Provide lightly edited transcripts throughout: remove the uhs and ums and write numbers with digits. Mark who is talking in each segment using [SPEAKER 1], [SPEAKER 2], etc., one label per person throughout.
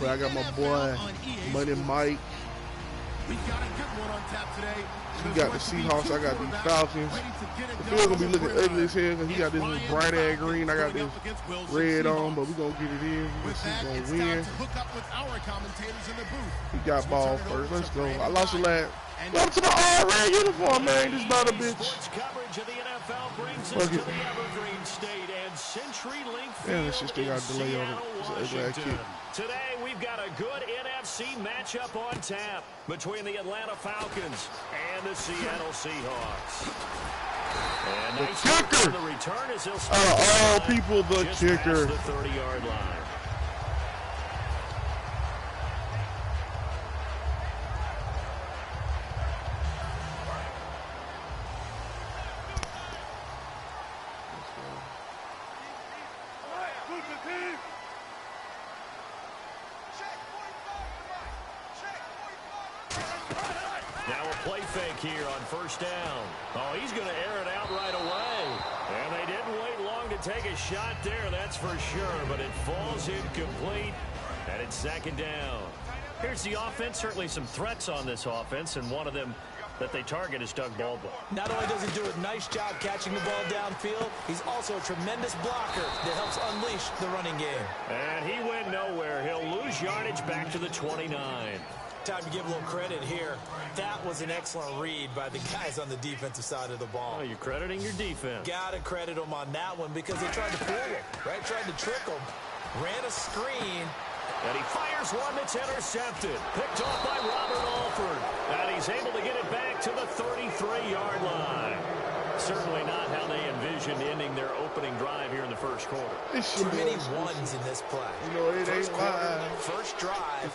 [SPEAKER 1] But I got my boy Money Mike.
[SPEAKER 2] We've got a good one on tap today.
[SPEAKER 1] He got the Seahawks. I got these Falcons. The field gonna be looking ugly as hell because he got this bright ass green. I got this red on, but we gonna get it in. We're gonna win. He got ball first. Let's go. I lost the last. Welcome to the all red uniform, man. This is not a bitch. Fuck it. Damn, this shit still got a delay on it. It's an ugly kick.
[SPEAKER 3] Today, we've got a good NFC matchup on tap between the Atlanta Falcons and the Seattle Seahawks. And
[SPEAKER 1] the
[SPEAKER 3] nice
[SPEAKER 1] kicker!
[SPEAKER 3] The return is
[SPEAKER 1] Out of all people, the kicker.
[SPEAKER 3] The 30-yard line. Now a play fake here on first down. Oh, he's going to air it out right away. And they didn't wait long to take a shot there, that's for sure. But it falls incomplete, and it's second down. Here's the offense. Certainly some threats on this offense, and one of them that they target is Doug Baldwin.
[SPEAKER 4] Not only does he do a nice job catching the ball downfield, he's also a tremendous blocker that helps unleash the running game.
[SPEAKER 3] And he went nowhere. He'll lose yardage back to the 29.
[SPEAKER 4] Time to give a little credit here. That was an excellent read by the guys on the defensive side of the ball.
[SPEAKER 3] Oh, you're crediting your defense.
[SPEAKER 4] Got to credit them on that one because they tried to fool him, right? Tried to trick him. Ran a screen.
[SPEAKER 3] And he fires one that's intercepted. Picked off by Robert Alford. And he's able to get it back to the 33-yard line. Certainly not how they envisioned ending their opening drive here in the first quarter.
[SPEAKER 4] Too many ones in this play.
[SPEAKER 1] You know, it ain't live.
[SPEAKER 4] First drive,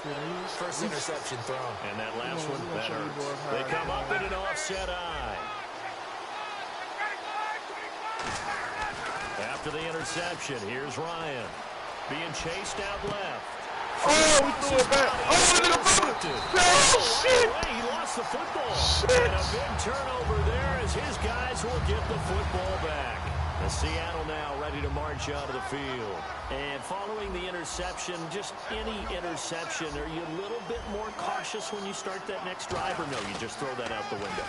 [SPEAKER 4] first interception thrown.
[SPEAKER 3] And that last one, that hurts. They come up in an offset eye. After the interception, here's Ryan. Being chased out left.
[SPEAKER 1] Oh, we threw it back. Oh, look at the oh, shit.
[SPEAKER 3] He lost the football.
[SPEAKER 1] Shit.
[SPEAKER 3] And a big turnover there as his guys will get the football back. The Seattle now ready to march out of the field. And following the interception, just any interception, are you a little bit more cautious when you start that next drive, or no, you just throw that out the window?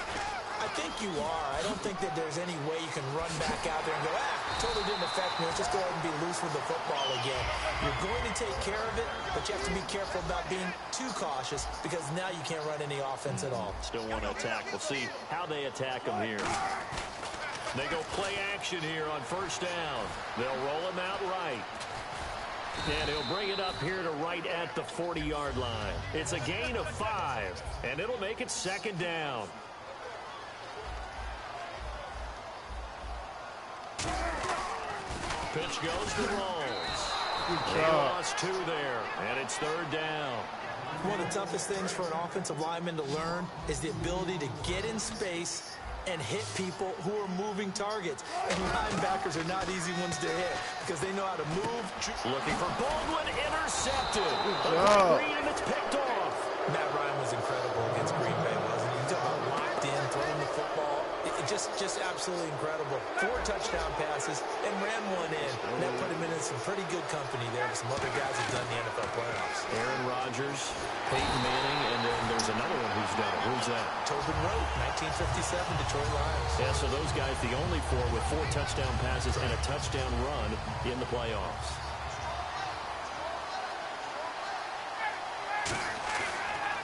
[SPEAKER 4] I think you are. I don't think that there's any way you can run back out there and go, totally didn't affect me. Let's just go ahead and be loose with the football again. You're going to take care of it, but you have to be careful about being too cautious because now you can't run any offense at all.
[SPEAKER 3] Still want to attack. We'll see how they attack them here. They go play action here on first down. They'll roll him out right. And he'll bring it up here to right at the 40-yard line. It's a gain of 5, and it'll make it second down. Pitch goes to Rolls. They lost 2 there, and it's third down.
[SPEAKER 4] One of the toughest things for an offensive lineman to learn is the ability to get in space and hit people who are moving targets. And linebackers are not easy ones to hit because they know how to move.
[SPEAKER 3] Looking for Baldwin, intercepted. Green, and it's picked off.
[SPEAKER 4] Matt Ryan was incredible against Green Bay, wasn't he? You talk about locked in, throwing the football. Just absolutely incredible. 4 touchdown passes and ran one in. And that put him in some pretty good company there with some other guys who've done the NFL playoffs.
[SPEAKER 3] Aaron Rodgers, Peyton Manning, and then there's another one who's done it. Who's that?
[SPEAKER 4] Tobin Rote, 1957 Detroit Lions.
[SPEAKER 3] Yeah, so those guys, the only 4 with 4 touchdown passes and a touchdown run in the playoffs.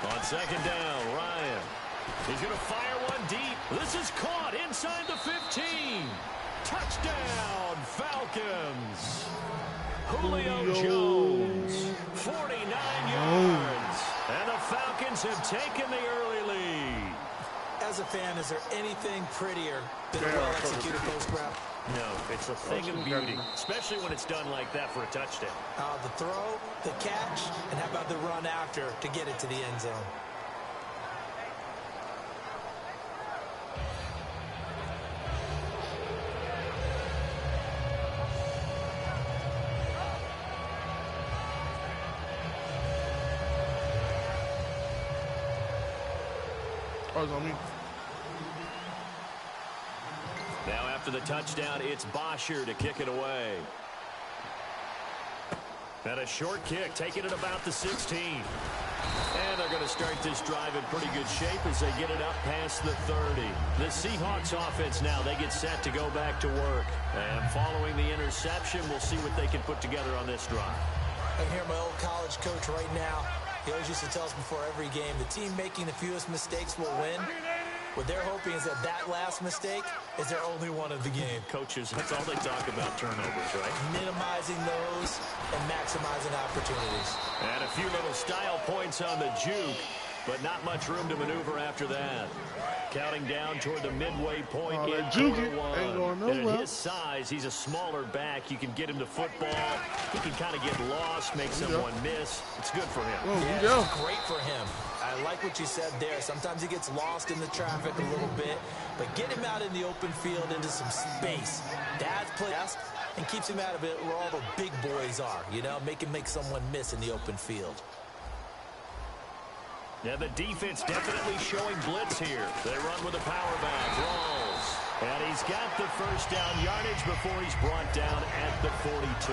[SPEAKER 3] On second down, Ryan. He's going to fire one deep. This is caught inside the 15. Touchdown, Falcons. Julio Jones, 49 yards. And the Falcons have taken the early lead.
[SPEAKER 4] As a fan, is there anything prettier than a well-executed post route?
[SPEAKER 3] No, it's a thing of beauty, especially when it's done like that for a touchdown.
[SPEAKER 4] The throw, the catch, and how about the run after to get it to the end zone?
[SPEAKER 1] Oh, it's on me.
[SPEAKER 3] Now after the touchdown, it's Bosher to kick it away. And a short kick, taking it about the 16. And they're going to start this drive in pretty good shape as they get it up past the 30. The Seahawks offense now, they get set to go back to work. And following the interception, we'll see what they can put together on this drive.
[SPEAKER 4] I hear my old college coach right now. He always used to tell us before every game, the team making the fewest mistakes will win. What they're hoping is that last mistake is their only one of the game.
[SPEAKER 3] Coaches, that's all they talk about, turnovers, right?
[SPEAKER 4] Minimizing those and maximizing opportunities.
[SPEAKER 3] And a few little style points on the juke, but not much room to maneuver after that. Counting down toward the midway point in quarter one.
[SPEAKER 1] Ain't going nowhere.
[SPEAKER 3] And at his size, he's a smaller back. You can get him to football. He can kind of get lost, make someone miss. It's good for him.
[SPEAKER 4] Yeah, it's great for him. I like what you said there. Sometimes he gets lost in the traffic a little bit, but get him out in the open field into some space. Dad's play and keeps him out of it where all the big boys are, you know, make him make someone miss in the open field.
[SPEAKER 3] Yeah, the defense definitely showing blitz here. They run with a power back. Rolls. And he's got the first down yardage before he's brought down at the 42.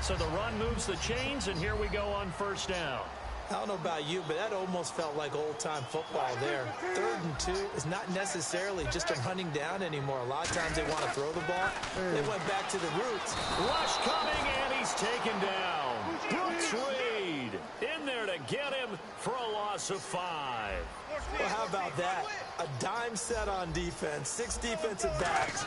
[SPEAKER 3] So the run moves the chains, and here we go on first down.
[SPEAKER 4] I don't know about you, but that almost felt like old-time football there. 3rd and 2 is not necessarily just a running down anymore. A lot of times they want to throw the ball. They went back to the roots.
[SPEAKER 3] Rush coming, and he's taken down. Brooks Reed in there to get him for a loss of 5.
[SPEAKER 4] Well, how about that? A dime set on defense, 6 defensive backs.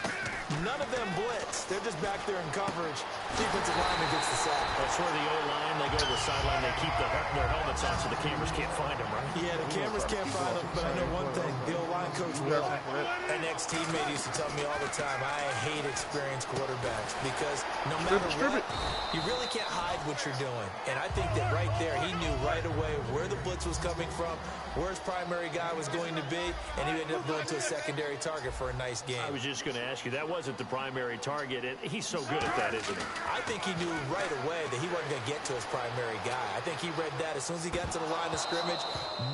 [SPEAKER 4] None of them blitz. They're just back there in coverage. Defensive lineman gets the sack.
[SPEAKER 3] That's where the O-line, they go to the sideline, they keep their helmets on so the cameras can't find them, right?
[SPEAKER 4] Yeah, the cameras can't find them, but I know one thing. The O-line coach will. An ex-teammate used to tell me all the time, I hate experienced quarterbacks because no matter what, you really can't hide what you're doing. And I think that right there, he knew right away where the blitz was coming from, where his primary guy was going to be, and he ended up going to a secondary target for a nice game.
[SPEAKER 3] I was just going to ask you, that wasn't the primary target, and he's so good at that, isn't he?
[SPEAKER 4] I think he knew right away that he wasn't going to get to his primary guy. I think he read that as soon as he got to the line of scrimmage,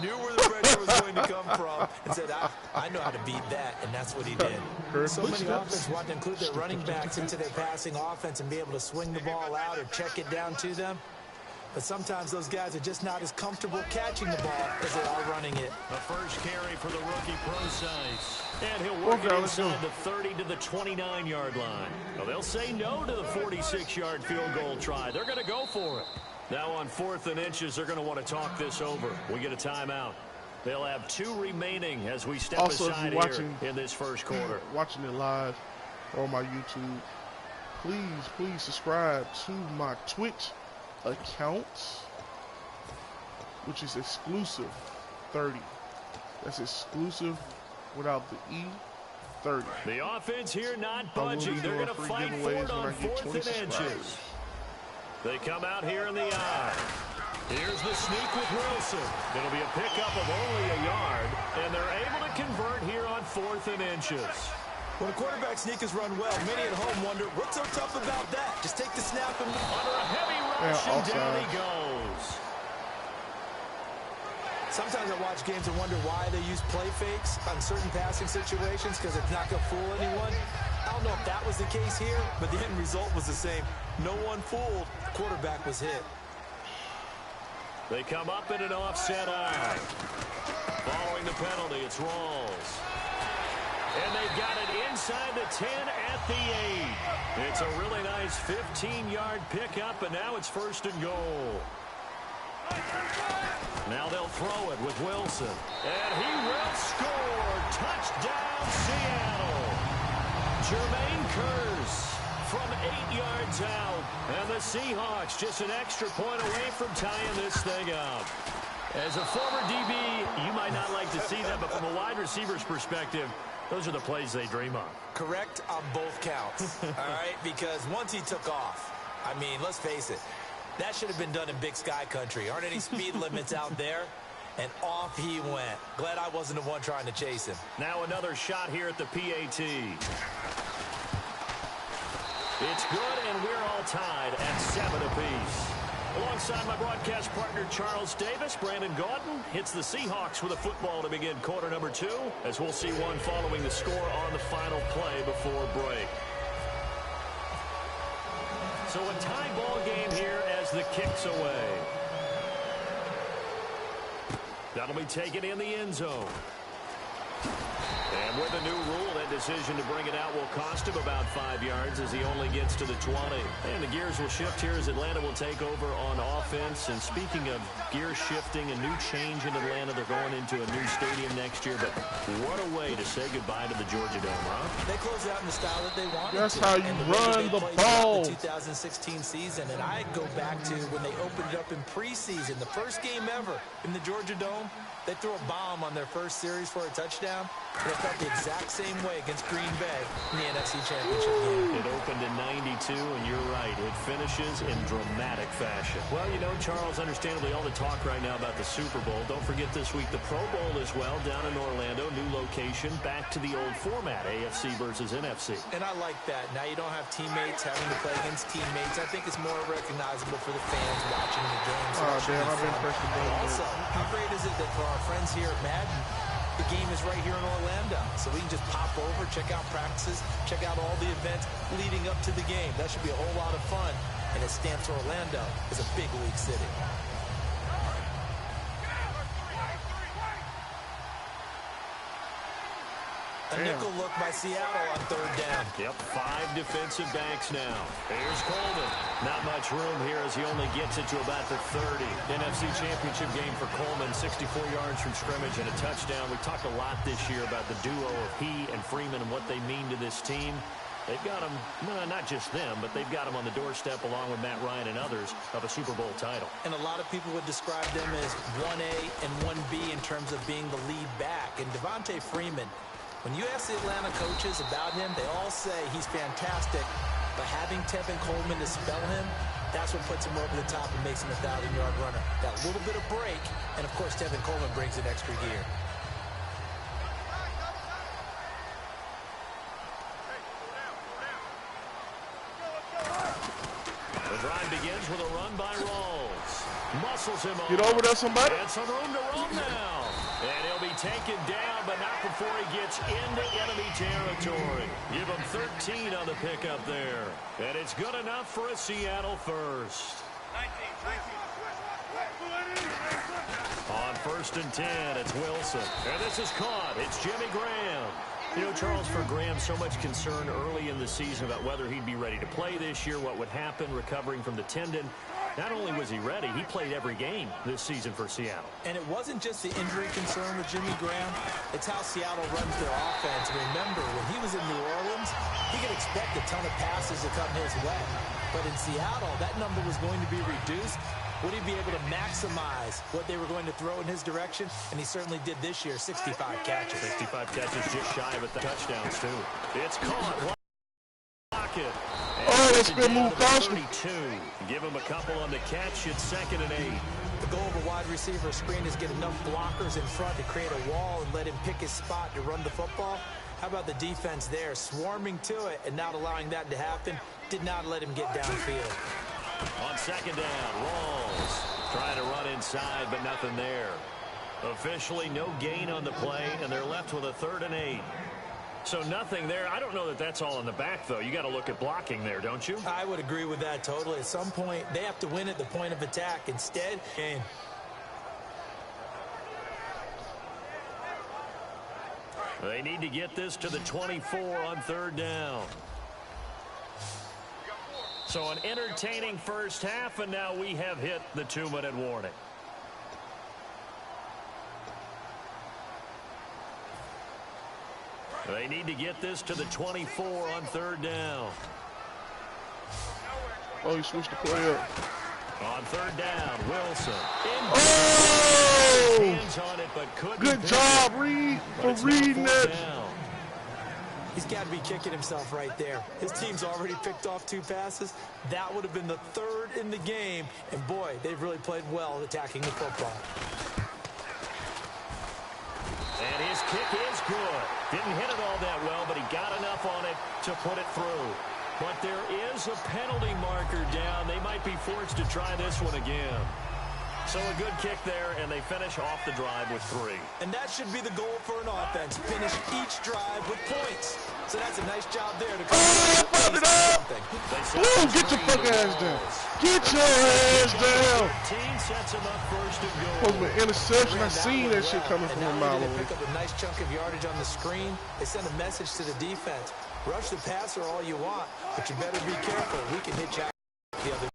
[SPEAKER 4] knew where the pressure was going to come from, and said, I know how to beat that, and that's what he did. So many offenses want to include their running backs into their passing offense and be able to swing the ball out or check it down to them. But sometimes those guys are just not as comfortable catching the ball as they are running it.
[SPEAKER 3] The first carry for the rookie Procise. And he'll work it inside the 30 to the 29-yard line. Well, they'll say no to the 46-yard field goal try. They're going to go for it. Now on 4th and inches, they're going to want to talk this over. We get a timeout. They'll have 2 remaining as we step aside here in this first quarter.
[SPEAKER 1] Watching it live on my YouTube, please subscribe to my Twitch account, which is exclusive 30. That's exclusive without the E, 30.
[SPEAKER 3] The offense here not budging. They're going to fight for it on 4th and inches. They come out here in the eye. Here's the sneak with Wilson. It'll be a pickup of only a yard, and they're able to convert here on 4th and inches.
[SPEAKER 4] When a quarterback sneak is run well, many at home wonder, what's so tough about that? Just take the snap and
[SPEAKER 3] under a heavy rush, and down he goes.
[SPEAKER 4] Sometimes I watch games and wonder why they use play fakes on certain passing situations because it's not going to fool anyone. I don't know if that was the case here, but the end result was the same. No one fooled. The quarterback was hit.
[SPEAKER 3] They come up in an offset eye. Following the penalty, it's Rawls. And they've got it inside the 10 at the 8. It's a really nice 15-yard pickup, and now it's 1st and goal. Now they'll throw it with Wilson. And he will score. Touchdown, Seattle. Jermaine Kearse from 8 yards out. And the Seahawks just an extra point away from tying this thing up. As a former DB, you might not like to see that, but from a wide receiver's perspective, those are the plays they dream of.
[SPEAKER 4] Correct on both counts, all right? Because once he took off, I mean, let's face it, that should have been done in Big Sky country. Aren't any speed limits out there? And off he went. Glad I wasn't the one trying to chase him.
[SPEAKER 3] Now another shot here at the PAT. It's good, and we're all tied at 7 apiece. Alongside my broadcast partner, Charles Davis, Brandon Gaudin hits the Seahawks with a football to begin quarter number 2, as we'll see one following the score on the final play before break. So a tie ball game here as as the kick's away. That'll be taken in the end zone. And with a new rule, that decision to bring it out will cost him about 5 yards as he only gets to the 20. And the gears will shift here as Atlanta will take over on offense. And speaking of gear shifting, a new change in Atlanta. They're going into a new stadium next year. But what a way to say goodbye to the Georgia Dome, huh?
[SPEAKER 4] They close out in the style that they wanted.
[SPEAKER 1] That's how you run the ball.
[SPEAKER 4] The 2016 season, and I go back to when they opened it up in preseason, the first game ever in the Georgia Dome. They threw a bomb on their first series for a touchdown. But it felt the exact same way against Green Bay in the NFC Championship game.
[SPEAKER 3] It opened in 92, and you're right. It finishes in dramatic fashion. Well, you know, Charles, understandably, all the talk right now about the Super Bowl. Don't forget this week the Pro Bowl as well down in Orlando. New location, back to the old format, AFC versus NFC.
[SPEAKER 4] And I like that. Now you don't have teammates having to play against teammates. I think it's more recognizable for the fans watching the game. So
[SPEAKER 1] damn, I've been pressed the button.
[SPEAKER 4] Also, how great is it that for our friends here at Madden, the game is right here in Orlando, so we can just pop over, check out practices, check out all the events leading up to the game. That should be a whole lot of fun, and it stamps Orlando as a big league city. A nickel look by Seattle on third down.
[SPEAKER 3] Yep, 5 defensive backs now. Here's Coleman. Not much room here as he only gets it to about the 30. NFC Championship game for Coleman, 64 yards from scrimmage and a touchdown. We talked a lot this year about the duo of he and Freeman and what they mean to this team. They've got them, not just them, but they've got them on the doorstep along with Matt Ryan and others of a Super Bowl title.
[SPEAKER 4] And a lot of people would describe them as 1A and 1B in terms of being the lead back. And Devontae Freeman, when you ask the Atlanta coaches about him, they all say he's fantastic. But having Tevin Coleman to spell him, that's what puts him over the top and makes him a 1,000-yard runner. That little bit of break, and of course Tevin Coleman brings an extra gear.
[SPEAKER 3] The drive begins with a run by Rawls. Muscles him
[SPEAKER 1] Get over there, somebody.
[SPEAKER 3] And some room to roam now. And he'll be taken down, but not before he gets into enemy territory. Give him 13 on the pickup there. And it's good enough for a Seattle first. On 1st and 10, it's Wilson. And this is caught. It's Jimmy Graham. You know, Charles, for Graham, so much concern early in the season about whether he'd be ready to play this year, what would happen recovering from the tendon. Not only was he ready, he played every game this season for Seattle.
[SPEAKER 4] And it wasn't just the injury concern with Jimmy Graham. It's how Seattle runs their offense. Remember, when he was in New Orleans, he could expect a ton of passes to come his way. But in Seattle, that number was going to be reduced. Would he be able to maximize what they were going to throw in his direction? And he certainly did this year, 65 catches.
[SPEAKER 3] 65 catches, just shy of the touchdowns, too. It's caught. Pocket.
[SPEAKER 1] Oh, that's been moved caution.
[SPEAKER 3] 32. Give him a couple on the catch. It's 2nd and 8.
[SPEAKER 4] The goal of a wide receiver screen is get enough blockers in front to create a wall and let him pick his spot to run the football. How about the defense there, swarming to it and not allowing that to happen? Did not let him get downfield.
[SPEAKER 3] On 2nd down, Rawls trying to run inside, but nothing there. Officially, no gain on the play, and they're left with a 3rd and 8. So nothing there. I don't know that that's all in the back, though. You got to look at blocking there, don't you?
[SPEAKER 4] I would agree with that totally. At some point, they have to win at the point of attack. Instead, game.
[SPEAKER 3] They need to get this to the 24 on 3rd down. So an entertaining first half, and now we have hit the 2-minute warning. They need to get this to the 24 on 3rd down.
[SPEAKER 1] Oh, he switched the play up.
[SPEAKER 3] On 3rd down, Wilson.
[SPEAKER 1] Oh!
[SPEAKER 3] Hands on it, but couldn't.
[SPEAKER 1] Good job, Reed, for reading that.
[SPEAKER 4] He's got to be kicking himself right there. His team's already picked off 2 passes. That would have been the 3rd in the game. And, boy, they've really played well attacking the football.
[SPEAKER 3] And his kick is good. Didn't hit it all that well, but he got enough on it to put it through. But there is a penalty marker down. They might be forced to try this one again. So a good kick there, and they finish off the drive with 3.
[SPEAKER 4] And that should be the goal for an offense. Finish each drive with points. So that's a nice job there to come
[SPEAKER 1] fucked it up! Woo, get your fuck ass down. Get your ass down.
[SPEAKER 3] 15 sets him up first and goal.
[SPEAKER 1] Supposed to be an interception. I seen that shit coming from a mile away.
[SPEAKER 4] Pick up a nice chunk of yardage on the screen. They send a message to the defense. Rush the passer all you want, but you better be careful. We can hit you out the other